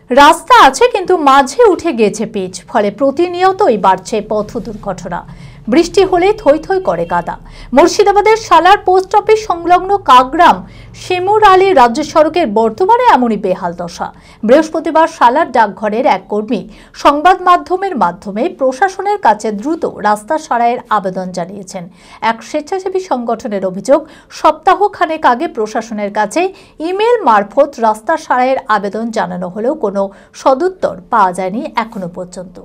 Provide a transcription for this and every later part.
রাস্তা আছে কিন্তু মাঝে উঠে গেছে পিচ, ফলে প্রতিনিয়তই বাড়ছে পথ দুর্ঘটনা। বৃষ্টি হলে থই থই করে কাদা। মুর্শিদাবাদের সালার পোস্ট অফিস সংলগ্ন কাগ্রাম শিমুর আলী রাজ্য সড়কের বর্তমানে এমনই বেহাল দশা। বৃহস্পতিবার সালার ডাকঘরের এক কর্মী সংবাদ মাধ্যমের মাধ্যমে প্রশাসনের কাছে দ্রুত রাস্তা সারাইয়ের আবেদন জানিয়েছেন। এক স্বেচ্ছাসেবী সংগঠনের অভিযোগ, সপ্তাহখানেক আগে প্রশাসনের কাছে ইমেল মারফত রাস্তা সারাইয়ের আবেদন জানানো হলেও কোনো সদুত্তর পাওয়া যায়নি এখনো পর্যন্ত।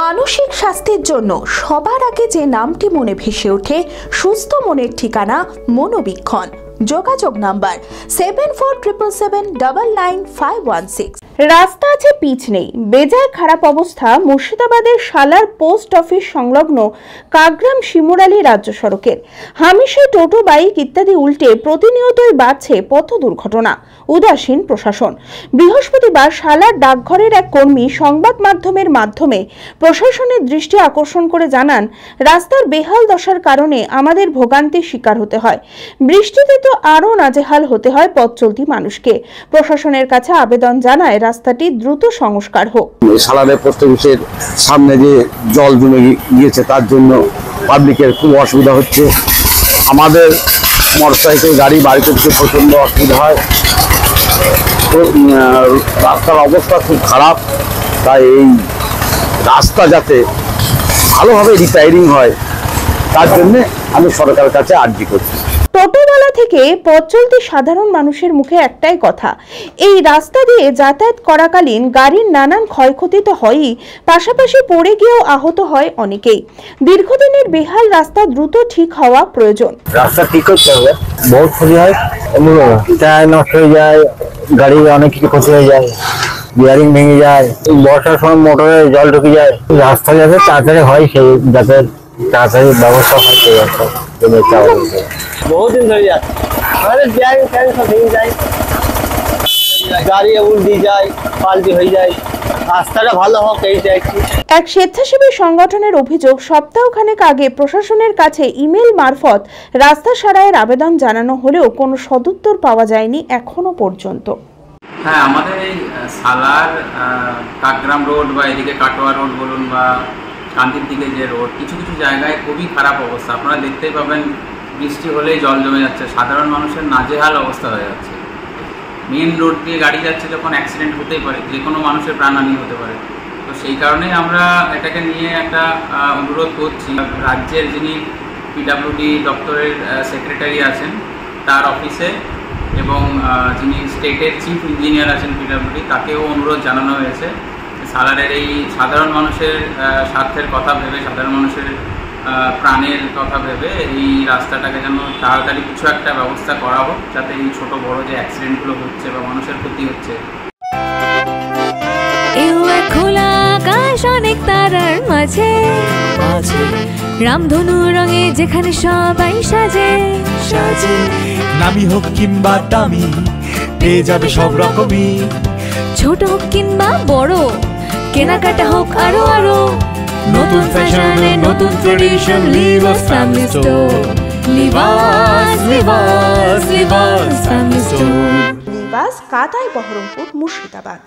মানসিক স্বাস্থ্যের জন্য সবার আগে যে নামটি মনে ভেসে ওঠে, সুস্থ মনের ঠিকানা মনোবীক্ষণ। যোগাযোগ নাম্বার 7477799516। রাস্তা আছে, পিচ নেই, বেজায় খারাপ অবস্থা মুর্শিদাবাদের সালার পোস্ট অফিস সংলগ্ন কাগ্রাম শিমুর আলী রাজ্য সড়কের। হামেশাই টোটো, বাইক ইত্যাদি উল্টে প্রতিনিয়তই বাড়ছে পথ দুর্ঘটনা। উদাসীন প্রশাসন। বৃহস্পতিবার সালার ডাকঘরের এক কর্মী সংবাদ মাধ্যমের মাধ্যমে প্রশাসনের দৃষ্টি আকর্ষণ করে জানান, রাস্তার বেহাল দশার কারণে আমাদের ভোগান্তির শিকার হতে হয়। বৃষ্টিতে তো আরো নাজেহাল হতে হয় পথ চলতি মানুষকে। প্রশাসনের কাছে আবেদন জানায় রাস্তাটি দ্রুত সংস্কার হোক। সালারের পোস্ট অফিসের সামনে যে জল জমে গিয়েছে তার জন্য পাবলিকের খুব অসুবিধা হচ্ছে। আমাদের মোটরসাইকেল গাড়ি বাড়ি করতে প্রচণ্ড অসুবিধা হয়। তো রাস্তার অবস্থা খুব খারাপ, তাই এই রাস্তা যাতে ভালোভাবে রিপেয়ারিং হয় তার জন্য আমি সরকারের কাছে আর্জি করছি। টোটোওয়ালা থেকে পথ চলতি সাধারণ মানুষের মুখে একটাই কথা, এই রাস্তা দিয়ে যাতায়াত করাকালীন গাড়ির নানান ক্ষয়ক্ষতি তো হয়ই, পাশাপাশি পড়ে গিয়েও আহত হয় অনেকেই। দীর্ঘদিনের বেহাল রাস্তা দ্রুত ঠিক হওয়া প্রয়োজন। রাস্তা ঠিক করতে হবে, বহুত ক্ষতি হয়, টায়ার নষ্ট হয়ে যায়, গাড়ি অনেক কিছু ক্ষতি হয়ে যায়, বিয়ারিং ভেঙে যায়, বর্ষার সময় মোটরে জল ঢুকে যায়। রাস্তা যাতে তাড়াতাড়ি হয়, সেই যাতে তাড়াতাড়ি ব্যবস্থা হয় সেই একটা বহুদিন ধরে যাচ্ছে, আমাদের বিয়ারিং ফ্যারিং সব ভেঙে যায়, গাড়ি উল্টে যায়, পাল্টি হয়ে যায়। রাস্তাটা ভালো হোক এই চাইছি। এক স্বেচ্ছাসেবী সংগঠনের অভিযোগ, সপ্তাহখানেক আগে প্রশাসনের কাছে ইমেল মারফত রাস্তা সারাইয়ের আবেদন জানানো হলেও কোনো সদুত্তর পাওয়া যায়নি এখনো পর্যন্ত। হ্যাঁ, আমাদের এই সালার কাগ্রাম রোড বা এদিকে কাটোয়া রোড বলুন বা কান্তির দিকে যে রোড, কিছু কিছু জায়গায় খুবই খারাপ অবস্থা। আপনারা দেখতেই পাবেন, বৃষ্টি হলেই জল জমে যাচ্ছে, সাধারণ মানুষের নাজেহাল অবস্থা হয়ে যাচ্ছে। মেন রোড দিয়ে গাড়ি যাচ্ছে যখন অ্যাক্সিডেন্ট হতেই পারে, যে কোনো মানুষের প্রাণহানি হতে পারে। তো সেই কারণেই আমরা এটাকে নিয়ে একটা অনুরোধ করছি রাজ্যের যিনি পিডব্লিউডি দপ্তরের সেক্রেটারি আছেন তার অফিসে, এবং যিনি স্টেটের চিফ ইঞ্জিনিয়ার আছেন পিডব্লিউডি, তাকেও অনুরোধ জানানো হয়েছে সালারের এই সাধারণ মানুষের স্বার্থের কথা ভেবে, সাধারণ মানুষের প্রাণের কথা ভেবে এই রাস্তাটাকে যেন তাড়াতাড়ি কিছু একটা ব্যবস্থা করা হোক, যাতে এই ছোট বড় যে অ্যাক্সিডেন্টগুলো হচ্ছে বা মানুষের ক্ষতি হচ্ছে। খোলা আকাশ অনেক তারার মাঝে, রামধনু রঙে যেখানে সবাই সাজে সাজে, নামি হোক কিংবা দামি পেয়ে যাবে সব রকমই, ছোট হোক কিংবা বড়, কেনাকাটা হোক আরো আরো, নতুন ফ্যাশনে নতুন tradition, Libas family store, Libas Libas Libas family store. Libas, কাতাই, বহরমপুর, মুর্শিদাবাদ।